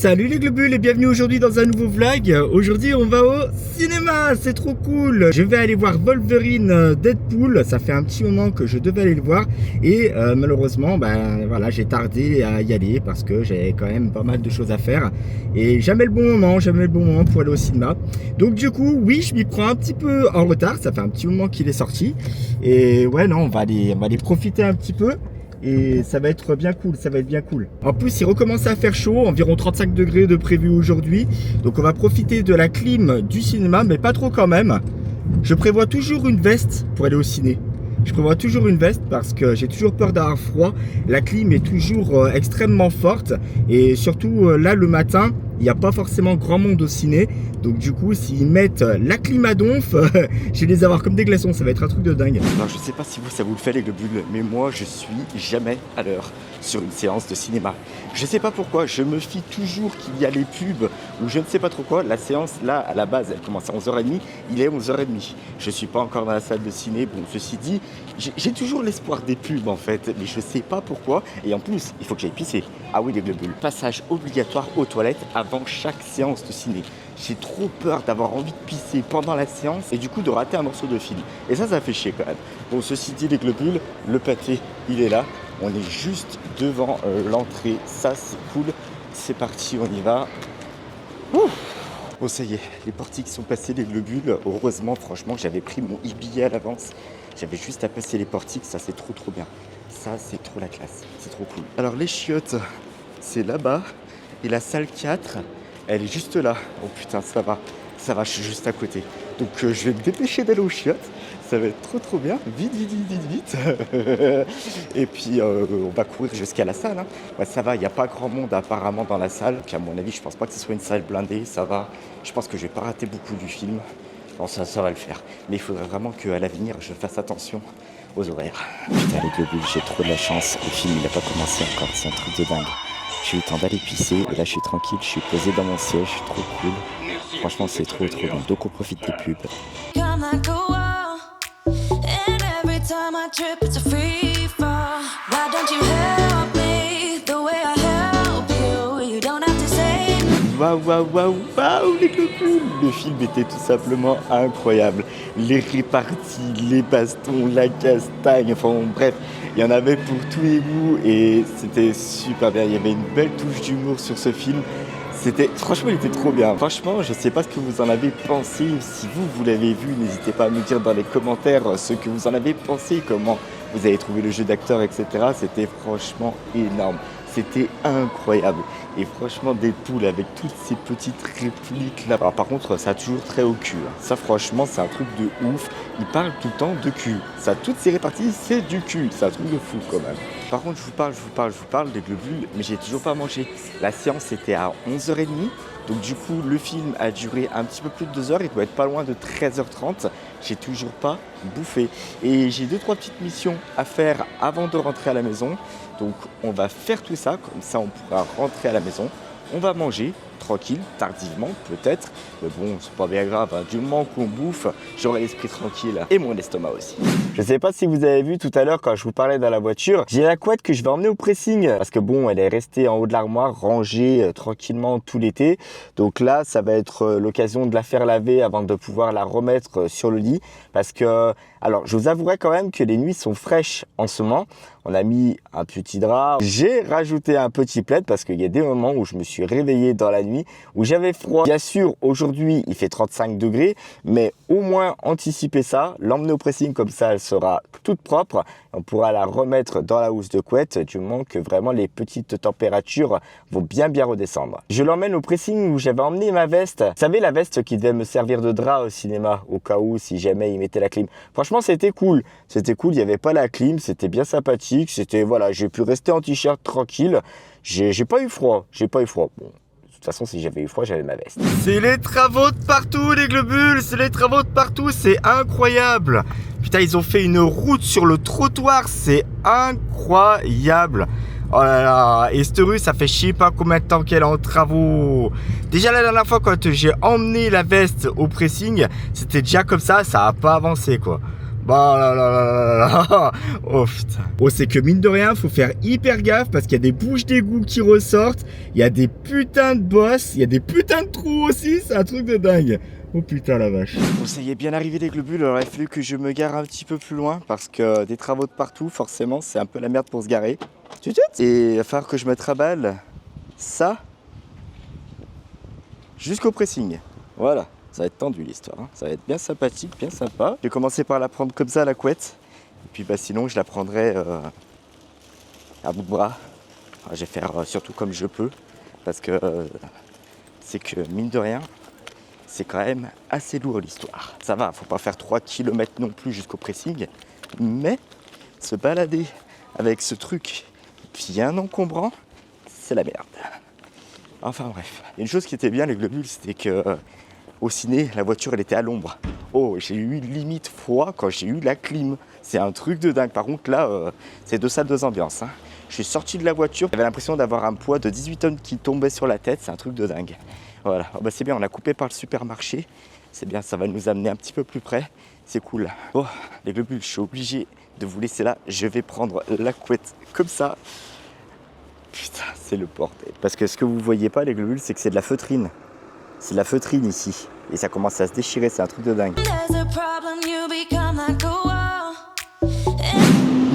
Salut les globules et bienvenue aujourd'hui dans un nouveau vlog. Aujourd'hui on va au cinéma, c'est trop cool. Je vais aller voir Wolverine Deadpool. Ça fait un petit moment que je devais aller le voir et malheureusement voilà, j'ai tardé à y aller parce que j'avais quand même pas mal de choses à faire et jamais le bon moment pour aller au cinéma. Donc du coup oui, je m'y prends un petit peu en retard. Ça fait un petit moment qu'il est sorti et ouais non, on va aller profiter un petit peu. Et ça va être bien cool, ça va être bien cool. En plus, il recommence à faire chaud, environ 35 degrés de prévu aujourd'hui. Donc on va profiter de la clim du cinéma, mais pas trop quand même. Je prévois toujours une veste pour aller au ciné. Je prévois toujours une veste parce que j'ai toujours peur d'avoir froid. La clim est toujours extrêmement forte. Et surtout là le matin, il n'y a pas forcément grand monde au ciné. Donc du coup, s'ils mettent la clim à donf, je vais les avoir comme des glaçons. Ça va être un truc de dingue. Alors je sais pas si ça vous le fait les globules, mais moi je suis jamais à l'heure sur une séance de cinéma. Je sais pas pourquoi, je me fie toujours qu'il y a les pubs ou je ne sais pas trop quoi. La séance là, à la base, elle commence à 11h30. Il est 11h30. Je suis pas encore dans la salle de ciné. Bon, ceci dit, j'ai toujours l'espoir des pubs en fait, mais je sais pas pourquoi. Et en plus, il faut que j'aille pisser. Ah oui les globules. Passage obligatoire aux toilettes avant chaque séance de ciné. J'ai trop peur d'avoir envie de pisser pendant la séance et du coup de rater un morceau de film. Et ça fait chier quand même. Bon, ceci dit les globules, le pâté, il est là. On est juste devant l'entrée. Ça, c'est cool. C'est parti, on y va. Ouh. Bon, ça y est, les portiques sont passés, les globules. Heureusement, franchement, j'avais pris mon e-billet à l'avance. J'avais juste à passer les portiques. Ça, c'est trop bien. Ça, c'est trop la classe. C'est trop cool. Alors, les chiottes, c'est là-bas. Et la salle 4, elle est juste là. Oh putain, ça va, je suis juste à côté. Donc je vais me dépêcher d'aller aux chiottes. Ça va être trop bien. Vite. Et puis on va courir jusqu'à la salle. Hein. Ouais, ça va, il n'y a pas grand monde apparemment dans la salle. Donc, à mon avis, je pense pas que ce soit une salle blindée. Ça va. Je pense que je vais pas rater beaucoup du film. Bon, ça va le faire. Mais il faudrait vraiment qu'à l'avenir, je fasse attention aux horaires. Putain, les globules, j'ai trop de la chance. Le film, il n'a pas commencé encore. C'est un truc de dingue. J'ai eu le temps d'aller pisser et là je suis tranquille, je suis posé dans mon siège, trop cool. Franchement c'est trop bien, donc on profite des pubs. Waouh les globules. Le film était tout simplement incroyable. Les réparties, les bastons, la castagne, enfin bref, il y en avait pour tous les goûts et c'était super bien. Il y avait une belle touche d'humour sur ce film. Franchement, il était trop bien. Franchement, je sais pas ce que vous en avez pensé. Si vous l'avez vu, n'hésitez pas à me dire dans les commentaires ce que vous en avez pensé, comment vous avez trouvé le jeu d'acteur, etc. C'était franchement énorme. C'était incroyable. Et franchement, Deadpool avec toutes ces petites répliques là. Alors par contre, ça a toujours très au cul. Hein. Ça franchement, c'est un truc de ouf. Il parle tout le temps de cul. Ça, toutes ces réparties, c'est du cul. C'est un truc de fou quand même. Par contre, je vous parle des globules, mais j'ai toujours pas mangé. La séance était à 11h30. Donc du coup, le film a duré un petit peu plus de 2 heures. Il doit être pas loin de 13h30. J'ai toujours pas bouffé. Et j'ai 2-3 petites missions à faire avant de rentrer à la maison. Donc on va faire tout ça, comme ça on pourra rentrer à la maison. On va manger tranquille, tardivement peut-être. Mais bon, c'est pas bien grave, hein. Du moment qu'on bouffe, j'aurai l'esprit tranquille et mon estomac aussi. Je sais pas si vous avez vu tout à l'heure quand je vous parlais dans la voiture, j'ai la couette que je vais emmener au pressing. Parce que bon, elle est restée en haut de l'armoire, rangée tranquillement tout l'été. Donc là, ça va être l'occasion de la faire laver avant de pouvoir la remettre sur le lit. Parce que, alors je vous avouerai quand même que les nuits sont fraîches en ce moment. On a mis un petit drap. J'ai rajouté un petit plaid parce qu'il y a des moments où je me suis réveillé dans la nuit, où j'avais froid. Bien sûr, aujourd'hui, il fait 35 degrés, mais au moins anticiper ça, l'emmener au pressing comme ça, elle sera toute propre. On pourra la remettre dans la housse de couette du moment que vraiment les petites températures vont bien redescendre. Je l'emmène au pressing où j'avais emmené ma veste. Vous savez, la veste qui devait me servir de drap au cinéma, au cas où, si jamais il mettait la clim. Franchement, c'était cool. C'était cool, il n'y avait pas la clim, c'était bien sympathique. C'était, voilà, j'ai pu rester en t-shirt tranquille. J'ai pas eu froid. Bon. De toute façon, si j'avais eu froid, j'avais ma veste. C'est les travaux de partout, les globules. C'est les travaux de partout. C'est incroyable. Putain, ils ont fait une route sur le trottoir. C'est incroyable. Oh là là. Et cette rue, ça fait je sais pas combien de temps qu'elle est en travaux. Déjà, la dernière fois, quand j'ai emmené la veste au pressing, c'était déjà comme ça. Ça a pas avancé, quoi. Bah là là là là là. Oh putain. Oh, c'est que mine de rien, faut faire hyper gaffe parce qu'il y a des bouches d'égout qui ressortent. Il y a des putains de bosses. Il y a des putains de trous aussi. C'est un truc de dingue. Oh putain la vache. Bon, ça y est, bien arrivé les globules. Alors il a fallu que je me gare un petit peu plus loin parce que des travaux de partout, forcément, c'est un peu la merde pour se garer. Et il va falloir que je me traballe ça jusqu'au pressing. Voilà. Ça va être tendu l'histoire, hein. Ça va être bien sympathique, bien sympa. Je vais commencer par la prendre comme ça, la couette. Et puis bah, sinon, je la prendrai à bout de bras. Enfin, je vais faire surtout comme je peux. Parce que c'est que, mine de rien, c'est quand même assez lourd l'histoire. Ça va, faut pas faire 3 km non plus jusqu'au pressing. Mais se balader avec ce truc bien encombrant, c'est la merde. Enfin bref. Une chose qui était bien, les globules, c'était que... au ciné, la voiture, elle était à l'ombre. Oh, j'ai eu limite froid quand j'ai eu la clim. C'est un truc de dingue. Par contre, là, c'est 2 salles, 2 ambiances. Hein. Je suis sorti de la voiture, j'avais l'impression d'avoir un poids de 18 tonnes qui tombait sur la tête. C'est un truc de dingue. Voilà. Oh, bah, c'est bien, on a coupé par le supermarché. C'est bien, ça va nous amener un petit peu plus près. C'est cool. Bon, les globules, je suis obligé de vous laisser là. Je vais prendre la couette comme ça. Putain, c'est le bordel. Parce que ce que vous voyez pas, les globules, c'est que c'est de la feutrine. C'est de la feutrine ici. Et ça commence à se déchirer, c'est un truc de dingue.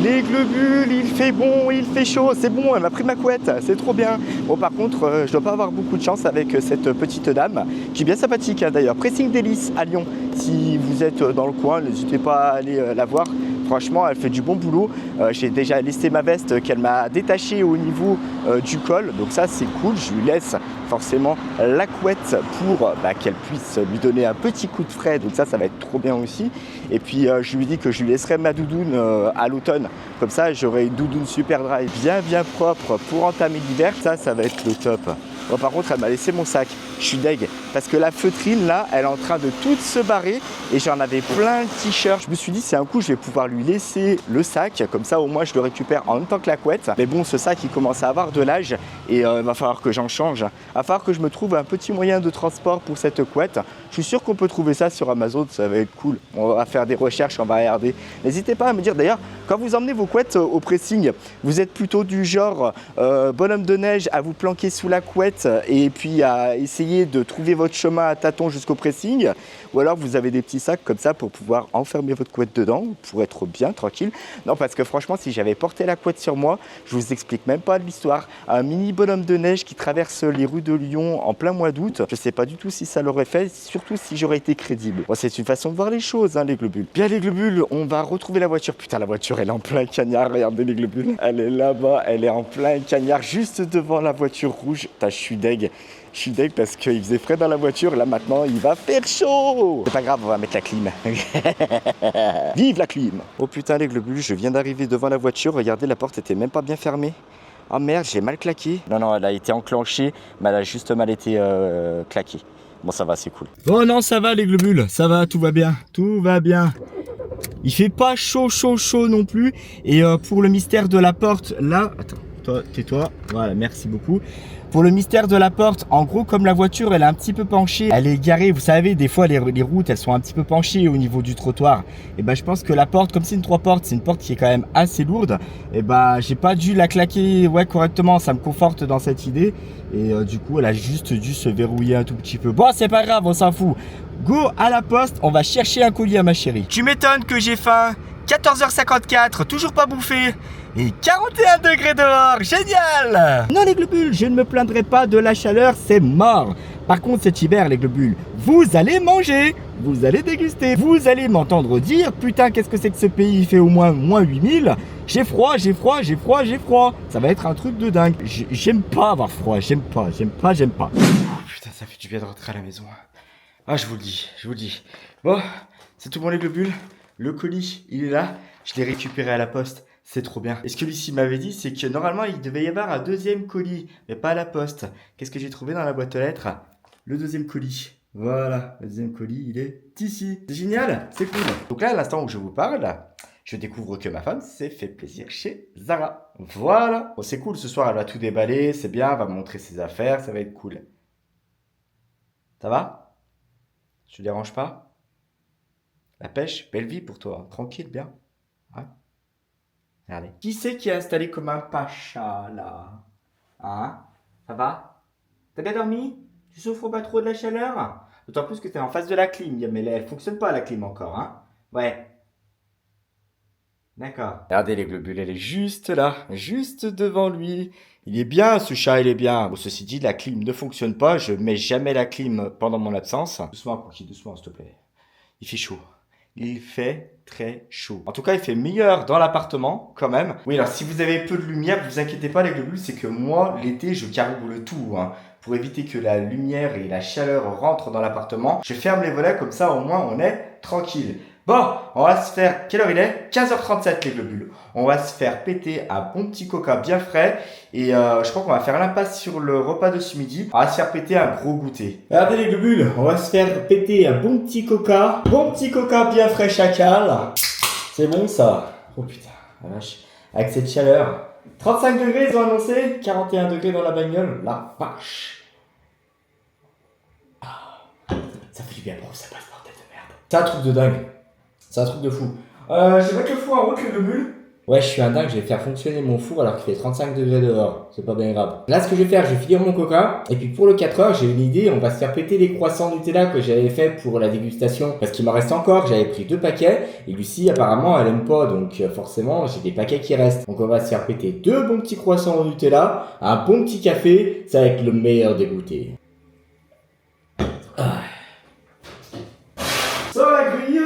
Les globules, il fait bon, il fait chaud, c'est bon, elle m'a pris ma couette, c'est trop bien. Bon, par contre, je dois pas avoir beaucoup de chance avec cette petite dame, qui est bien sympathique hein, d'ailleurs. Pressing Délice à Lyon. Si vous êtes dans le coin, n'hésitez pas à aller la voir. Franchement, elle fait du bon boulot. J'ai déjà laissé ma veste qu'elle m'a détachée au niveau du col. Donc ça, c'est cool. Je lui laisse forcément la couette pour qu'elle puisse lui donner un petit coup de frais. Donc ça va être trop bien aussi. Et puis, je lui dis que je lui laisserai ma doudoune à l'automne. Comme ça, j'aurai une doudoune super dry, bien propre pour entamer l'hiver. Ça va être le top. Bon, par contre, elle m'a laissé mon sac. Je suis deg. Parce que la feutrine, là, elle est en train de tout se barrer. Et j'en avais plein de t-shirts. Je me suis dit, c'est un coup, je vais pouvoir lui laisser le sac. Comme ça, au moins, je le récupère en même temps que la couette. Mais bon, ce sac, il commence à avoir de l'âge. Et il va falloir que j'en change. Il va falloir que je me trouve un petit moyen de transport pour cette couette. Je suis sûr qu'on peut trouver ça sur Amazon. Ça va être cool. On va faire des recherches, on va regarder. N'hésitez pas à me dire, d'ailleurs, quand vous emmenez vos couettes au pressing, vous êtes plutôt du genre bonhomme de neige à vous planquer sous la couette et puis à essayer de trouver votre chemin à tâtons jusqu'au pressing, ou alors vous avez des petits sacs comme ça pour pouvoir enfermer votre couette dedans pour être bien tranquille. Non, parce que franchement, si j'avais porté la couette sur moi, je vous explique même pas l'histoire. Un mini bonhomme de neige qui traverse les rues de Lyon en plein mois d'août, je sais pas du tout si ça l'aurait fait, surtout si j'aurais été crédible. Bon, c'est une façon de voir les choses, hein, les globules. Bien les globules, on va retrouver la voiture. Putain, la voiture, elle est en plein cagnard, regardez les globules. Elle est là-bas, elle est en plein cagnard, juste devant la voiture rouge. Putain, je suis deg. Je suis deg parce qu'il faisait frais dans la voiture. Là, maintenant, il va faire chaud. C'est pas grave, on va mettre la clim. Vive la clim. Oh putain, les globules, je viens d'arriver devant la voiture. Regardez, la porte était même pas bien fermée. Oh merde, j'ai mal claqué. Non, elle a été enclenchée, mais elle a juste mal été claquée. Bon, ça va, c'est cool. Oh non, ça va, les globules. Ça va, tout va bien. Tout va bien. Il fait pas chaud non plus. Et pour le mystère de la porte, là... Attends, toi, tais-toi. Voilà, merci beaucoup. Pour le mystère de la porte, en gros, comme la voiture, elle est un petit peu penchée, elle est garée, vous savez, des fois, les routes, elles sont un petit peu penchées au niveau du trottoir. Et ben, je pense que la porte, comme c'est une 3 portes, c'est une porte qui est quand même assez lourde. Et ben, j'ai pas dû la claquer correctement, ça me conforte dans cette idée. Et du coup, elle a juste dû se verrouiller un tout petit peu. Bon, c'est pas grave, on s'en fout. Go à la poste, on va chercher un colis à ma chérie. Tu m'étonnes que j'ai faim. 14h54, toujours pas bouffé. Et 41 degrés dehors, génial! Non les globules, je ne me plaindrai pas de la chaleur, c'est mort. Par contre cet hiver les globules, vous allez manger, vous allez déguster, vous allez m'entendre dire, putain qu'est-ce que c'est que ce pays, il fait au moins -8000. J'ai froid. Ça va être un truc de dingue. J'aime pas avoir froid, j'aime pas. Oh, putain, ça fait du bien de rentrer à la maison. Ah, je vous le dis. Bon, c'est tout bon les globules. Le colis, il est là. Je l'ai récupéré à la poste. C'est trop bien. Et ce que Lucie m'avait dit, c'est que normalement, il devait y avoir un deuxième colis, mais pas à la poste. Qu'est-ce que j'ai trouvé dans la boîte aux lettres? Le deuxième colis. Voilà, le deuxième colis, il est ici. C'est génial, c'est cool. Donc là, à l'instant où je vous parle, je découvre que ma femme s'est fait plaisir chez Zara. Voilà. Bon, c'est cool, ce soir, elle va tout déballer, c'est bien, elle va me montrer ses affaires, ça va être cool. Ça va? Je te dérange pas? La pêche, belle vie pour toi. Tranquille, bien. Ouais. Regardez. Qui c'est qui est installé comme un pacha, là? Hein? Ça va? T'as bien dormi? Tu souffres pas trop de la chaleur? D'autant plus que t'es en face de la clim, mais là, elle fonctionne pas la clim encore, hein? Ouais. D'accord. Regardez les globules, elle est juste là, juste devant lui. Il est bien, ce chat, il est bien. Bon, ceci dit, la clim ne fonctionne pas. Je mets jamais la clim pendant mon absence. Doucement, Cookie, doucement, s'il te plaît. Il fait chaud. Il fait très chaud. En tout cas, il fait meilleur dans l'appartement, quand même. Oui, alors si vous avez peu de lumière, ne vous inquiétez pas, les globules, c'est que moi, l'été, je caroule tout, hein. Pour éviter que la lumière et la chaleur rentrent dans l'appartement, je ferme les volets, comme ça, au moins, on est tranquille. Bon, on va se faire... Quelle heure il est? 15h37 les globules. On va se faire péter un bon petit coca bien frais. Et je crois qu'on va faire l'impasse sur le repas de ce midi. On va se faire péter un gros goûter. Regardez les globules, on va se faire péter un bon petit coca. Bon petit coca bien frais chacal. C'est bon ça. Oh putain, la vache. Avec cette chaleur. 35 degrés ils ont annoncé. 41 degrés dans la bagnole. La vache. Ah, ça fait du bien pour que ça passe, bordel de merde. C'est un truc de dingue. C'est un truc de fou. Je vais mettre le four en route, les globules. Ouais, je suis un dingue, je vais faire fonctionner mon four alors qu'il fait 35 degrés dehors. C'est pas bien grave. Là, ce que je vais faire, je vais finir mon coca. Et puis pour le 4 heures, j'ai une idée. On va se faire péter les croissants Nutella que j'avais fait pour la dégustation. Parce qu'il m'en reste encore. J'avais pris 2 paquets. Et Lucie, apparemment, elle aime pas. Donc forcément, j'ai des paquets qui restent. Donc on va se faire péter 2 bons petits croissants au Nutella. Un bon petit café. Ça va être le meilleur des goûters. Ah. Ça va la grille.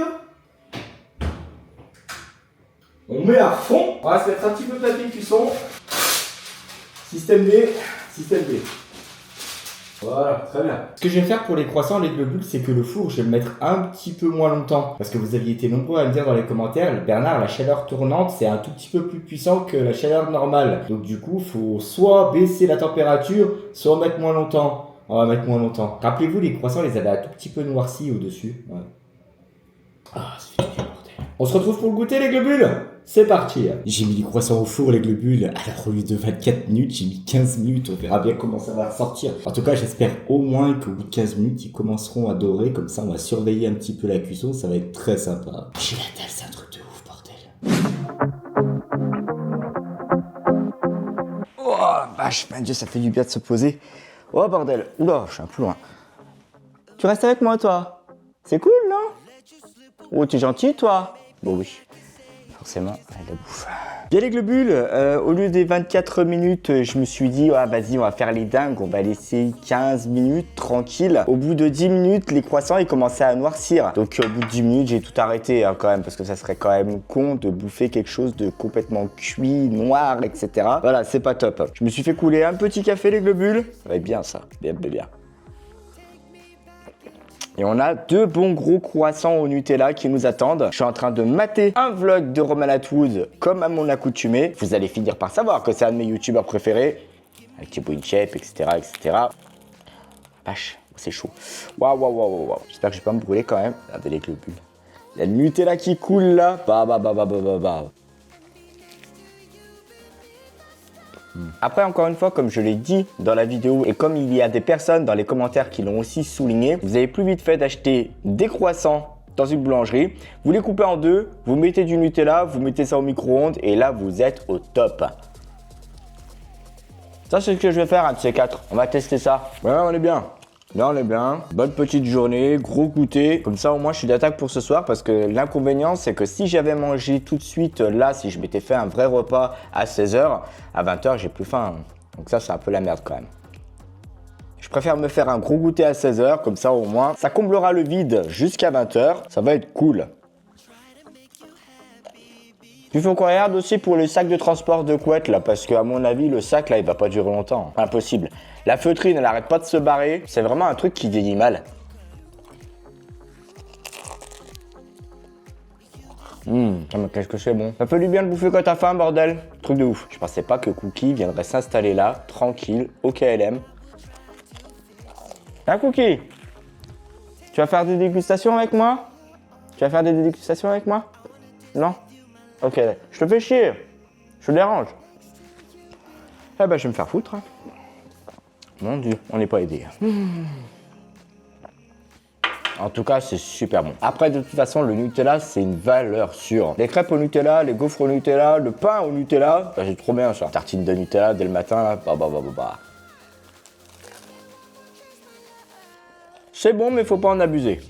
On met à fond. On va se mettre un petit peu de papier cuisson. Système D, système D. Voilà, très bien. Ce que je vais faire pour les croissants, les globules, c'est que le four, je vais le mettre un petit peu moins longtemps. Parce que vous aviez été nombreux à me dire dans les commentaires, Bernard, la chaleur tournante, c'est un tout petit peu plus puissant que la chaleur normale. Donc du coup, il faut soit baisser la température, soit mettre moins longtemps. On va mettre moins longtemps. Rappelez-vous, les croissants, les avaient un tout petit peu noircis au-dessus. Ouais. Ah, ça fait du bien, bordel. On se retrouve pour le goûter, les globules? C'est parti. J'ai mis les croissants au four, les globules. Alors au lieu de 24 minutes, j'ai mis 15 minutes. On verra bien comment ça va sortir. En tout cas, j'espère au moins qu'au bout de 15 minutes, ils commenceront à dorer. Comme ça, on va surveiller un petit peu la cuisson. Ça va être très sympa. J'ai la dalle, c'est un truc de ouf, bordel. Oh la vache, mon Dieu, ça fait du bien de se poser. Oh bordel. Oula, je suis un peu loin. Tu restes avec moi, toi? C'est cool, non? Oh, t'es gentil, toi? Bon, oui. Forcément, elle la bouffe. Bien les globules, au lieu des 24 minutes, je me suis dit, ah, vas-y, on va faire les dingues, on va laisser 15 minutes tranquille. Au bout de 10 minutes, les croissants, ils commençaient à noircir. Donc au bout de 10 minutes, j'ai tout arrêté hein, quand même, parce que ça serait quand même con de bouffer quelque chose de complètement cuit, noir, etc. Voilà, c'est pas top. Je me suis fait couler un petit café, les globules. Ça va être bien ça, bien, bien, bien. Et on a 2 bons gros croissants au Nutella qui nous attendent. Je suis en train de mater un vlog de Roman Atwood comme à mon accoutumée. Vous allez finir par savoir que c'est un de mes youtubeurs préférés. Avec Thibaut InShape, etc. etc. Vache, c'est chaud. Waouh, waouh, waouh, waouh. J'espère que je vais pas me brûler quand même. Regardez les globules. Il y a le Nutella qui coule là. Bah. Après, encore une fois, comme je l'ai dit dans la vidéo et comme il y a des personnes dans les commentaires qui l'ont aussi souligné, vous avez plus vite fait d'acheter des croissants dans une boulangerie, vous les coupez en 2, vous mettez du Nutella, vous mettez ça au micro-ondes et là, vous êtes au top. Ça, c'est ce que je vais faire, un de ces 4. On va tester ça. Ouais, on est bien. Là, on est bien. Bonne petite journée, gros goûter. Comme ça, au moins, je suis d'attaque pour ce soir parce que l'inconvénient, c'est que si j'avais mangé tout de suite, là, si je m'étais fait un vrai repas à 16h, à 20h, j'ai plus faim. Donc ça, c'est un peu la merde quand même. Je préfère me faire un gros goûter à 16h, comme ça, au moins, ça comblera le vide jusqu'à 20h. Ça va être cool. Il faut qu'on regarde aussi pour le sac de transport de couette là, parce qu'à mon avis, le sac là, il va pas durer longtemps. Impossible. La feutrine, elle arrête pas de se barrer. C'est vraiment un truc qui vieillit mal. Mais qu'est-ce que c'est bon. Ça fait du bien de bouffer quand t'as faim, bordel. Truc de ouf. Je pensais pas que Cookie viendrait s'installer là, tranquille, au KLM. Hein, Cookie? Tu vas faire des dégustations avec moi? Tu vas faire des dégustations avec moi? Non? Ok, je te fais chier, je te dérange. Eh ben, je vais me faire foutre. Mon Dieu, on n'est pas aidé. En tout cas, c'est super bon. Après, de toute façon, le Nutella, c'est une valeur sûre. Les crêpes au Nutella, les gaufres au Nutella, le pain au Nutella, bah, j'ai trop bien ça. Tartine de Nutella dès le matin, là, bah. C'est bon, mais faut pas en abuser.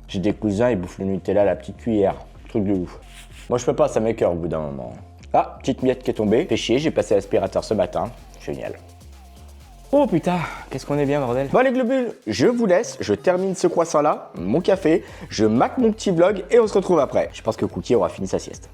J'ai des cousins, ils bouffent le Nutella à la petite cuillère. Truc de ouf. Moi, je peux pas, ça m'écoeure au bout d'un moment. Ah, petite miette qui est tombée. Fait chier, j'ai passé l'aspirateur ce matin. Génial. Oh putain, qu'est-ce qu'on est bien, bordel. Bon, les globules, je vous laisse. Je termine ce croissant-là, mon café. Je maque mon petit vlog et on se retrouve après. Je pense que Cookie aura fini sa sieste.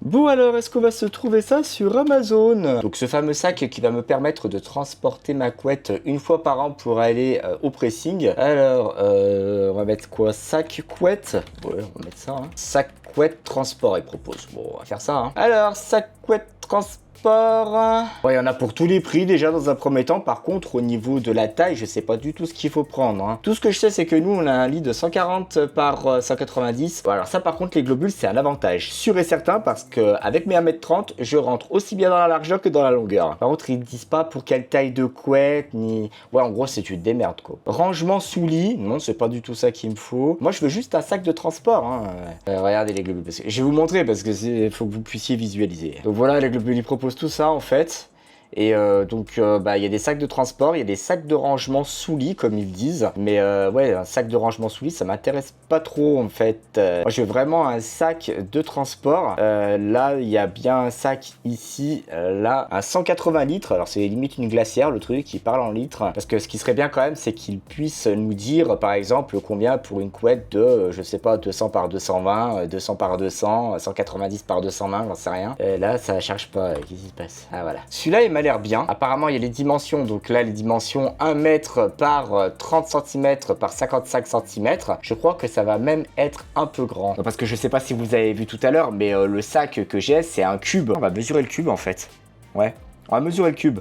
Bon alors, est-ce qu'on va se trouver ça sur Amazon? Donc ce fameux sac qui va me permettre de transporter ma couette une fois par an pour aller au pressing. Alors, on va mettre quoi? Sac couette? Ouais, on va mettre ça. Hein. Sac couette transport, il propose. Bon, on va faire ça. Hein. Alors, sac couette transport. Bon, il y en a pour tous les prix déjà dans un premier temps. Par contre, au niveau de la taille, je sais pas du tout ce qu'il faut prendre. Hein. Tout ce que je sais, c'est que nous, on a un lit de 140 par 190. Bon, alors ça, par contre, les globules, c'est un avantage sûr et certain parce que avec mes 1m30, je rentre aussi bien dans la largeur que dans la longueur. Par contre, ils disent pas pour quelle taille de couette, ni... Ouais, en gros, c'est tu te démerdes, quoi. Rangement sous lit, non, c'est pas du tout ça qu'il me faut. Moi, je veux juste un sac de transport. Hein. Regardez les globules. Parce que je vais vous montrer parce que faut que vous puissiez visualiser. Donc voilà, les globules, ils proposent tout ça en fait. Et donc il y a des sacs de transport, il y a des sacs de rangement sous lit comme ils disent. Mais ouais, un sac de rangement sous lit, ça m'intéresse pas trop en fait. Moi je veux vraiment un sac de transport. Là il y a bien un sac ici, là, un 180 litres. Alors c'est limite une glacière le truc, qui parle en litres. Parce que ce qui serait bien quand même, c'est qu'il puisse nous dire par exemple combien pour une couette de, je sais pas, 200 par 220, 200 par 200, 190 par 220, j'en sais rien. Là ça charge pas, qu'est-ce qui se passe? Ah voilà. Celui-là il m'a l'air bien. Apparemment, il y a les dimensions. Donc là, les dimensions 1 mètre par 30 cm par 55 cm. Je crois que ça va même être un peu grand. Parce que je sais pas si vous avez vu tout à l'heure, mais le sac que j'ai, c'est un cube. On va mesurer le cube en fait. Ouais, on va mesurer le cube.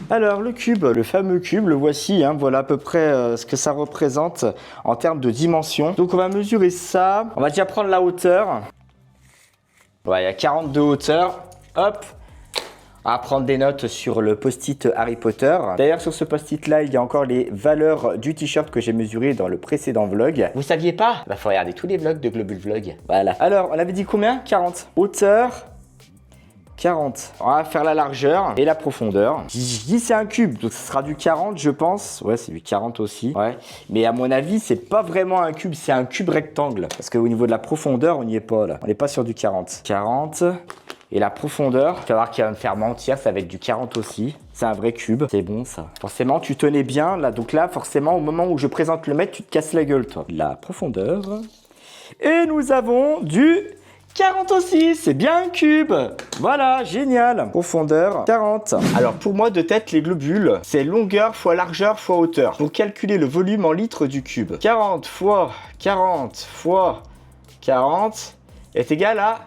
Alors le cube, le fameux cube, le voici, hein, voilà à peu près ce que ça représente en termes de dimension. Donc on va mesurer ça. On va déjà prendre la hauteur. Ouais, il y a 40 de hauteur. Hop. À prendre des notes sur le post-it Harry Potter. D'ailleurs, sur ce post-it là, il y a encore les valeurs du t-shirt que j'ai mesuré dans le précédent vlog. Vous saviez pas? Bah, faut regarder tous les vlogs de Globule Vlog. Voilà. Alors, on avait dit combien? 40. Hauteur 40. On va faire la largeur et la profondeur. Je dis c'est un cube, donc ce sera du 40 je pense. Ouais, c'est du 40 aussi. Ouais. Mais à mon avis, c'est pas vraiment un cube, c'est un cube rectangle. Parce qu'au niveau de la profondeur, on n'y est pas là. On n'est pas sur du 40. 40. Et la profondeur, tu vas voir qu'il va me faire mentir, ça va être du 40 aussi. C'est un vrai cube, c'est bon ça. Forcément, tu tenais bien là, donc là, forcément, au moment où je présente le mètre, tu te casses la gueule, toi. La profondeur. Et nous avons du 40 aussi, c'est bien un cube. Voilà, génial. Profondeur, 40. Alors pour moi, de tête, les globules, c'est longueur fois largeur fois hauteur. Pour calculer le volume en litres du cube. 40 fois 40 fois 40 est égal à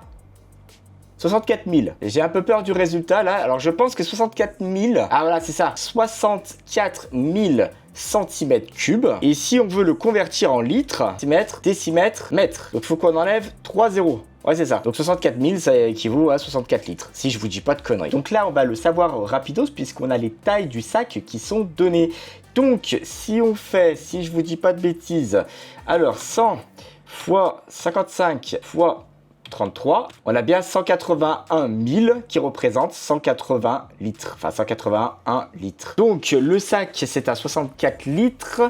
64 000. J'ai un peu peur du résultat là. Alors je pense que 64 000... Ah voilà, c'est ça. 64 000 cm3. Et si on veut le convertir en litres, centimètres, décimètres, mètres. Donc il faut qu'on enlève 3 zéros. Ouais, c'est ça. Donc 64 000, ça équivaut à 64 litres, si je vous dis pas de conneries. Donc là, on va le savoir rapidos, puisqu'on a les tailles du sac qui sont données. Donc, si on fait, si je vous dis pas de bêtises, alors 100 fois 55 fois 33, on a bien 181 000 qui représente 180 litres, enfin 181 litres. Donc le sac c'est à 64 litres.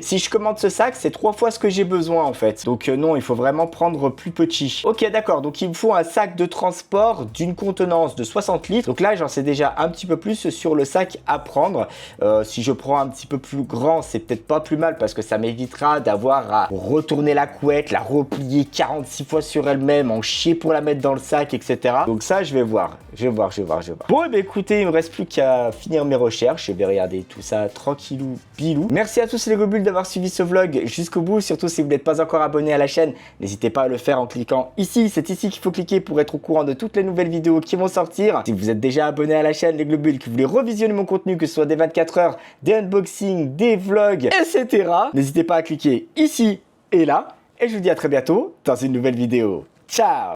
Si je commande ce sac, c'est 3 fois ce que j'ai besoin en fait. Donc non, il faut vraiment prendre plus petit. Ok, d'accord, donc il me faut un sac de transport d'une contenance de 60 litres. Donc là, j'en sais déjà un petit peu plus sur le sac à prendre. Si je prends un petit peu plus grand, c'est peut-être pas plus mal parce que ça m'évitera d'avoir à retourner la couette, la replier 46 fois sur elle-même, en chier pour la mettre dans le sac, etc. Donc ça, je vais voir. Bon, eh bien, écoutez, il me reste plus qu'à finir mes recherches. Je vais regarder tout ça tranquillou bilou. Merci à tous les globules d'avoir suivi ce vlog jusqu'au bout. Surtout si vous n'êtes pas encore abonné à la chaîne, n'hésitez pas à le faire en cliquant ici. C'est ici qu'il faut cliquer pour être au courant de toutes les nouvelles vidéos qui vont sortir. Si vous êtes déjà abonné à la chaîne les globules, que vous voulez revisionner mon contenu, que ce soit des 24 heures, des unboxings, des vlogs, etc. N'hésitez pas à cliquer ici et là. Et je vous dis à très bientôt dans une nouvelle vidéo. Ciao!